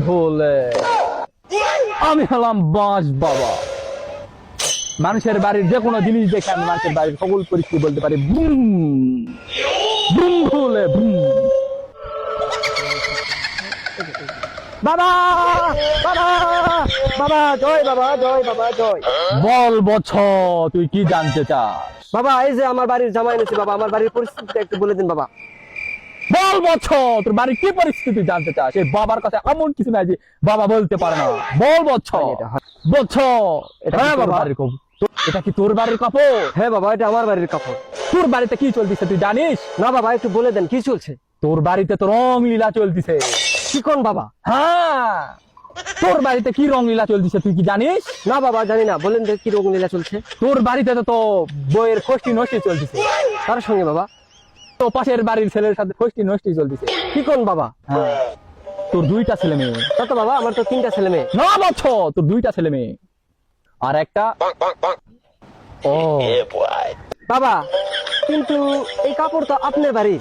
ভোলে আমি হলাম বাঁশ বাবা। মানুষের বাড়ির যে কোনো জিনিস দেখে আমি মানুষের বাড়ির সকল পরিস্থিতি বলতে পারি। বুম বুম ভোলে বুম। বাবা বাবা বাবা জয়, বাবা জয়, বাবা জয়। বল বৎস, তুই কি জানতে চাস? বাবা এই যে আমার বাড়ির জামাই এনেছি বাবা, আমার বাড়ির পরিস্থিতিটা একটু বলে দিন বাবা। বল বৎস, তোর বাড়ির কি পরিস্থিতি জানতে চাস? এই বাবার কাছে এমন কিছু নাই যে বাবা বলতে পারে না। বল বৎস। বৎস, এটা হ্যাঁ বাবা বাবা। বাড়ির কাপড়। এটা কি তোর বাড়ির কাপড়? হ্যাঁ বাবা, এটা আমার বাড়ির কাপড়। তোর বাড়িতে কি চলতেছে তুই জানিস? না বাবা, একটু বলে দেন কি চলছে। তোর বাড়িতে তো রং লীলা চলতেছে। কি কোন বাবা? হ্যাঁ, তোর বাড়িতে কি রং লীলা চলতেছে তুই কি জানিস? না বাবা জানি না, বলেন কি রোগ লীলা চলছে। তোর বাড়িতে তো বইয়ের খষ্টি নষ্টি চলতেছে। তার সঙ্গে বাবা? তো পাশের বাড়ির ছেলের সাথে খষ্টি নষ্টি চলতেছে। কি কোন বাবা? হ্যাঁ, তোর দুইটা ছেলে মেয়ে। তা তো বাবা, আমার তো 3টা ছেলে মেয়ে। না বৎস, তোর দুইটা ছেলে মেয়ে আর একটা। ও বাবা কিন্তু এই কাপড় তো আপনার বাড়ির।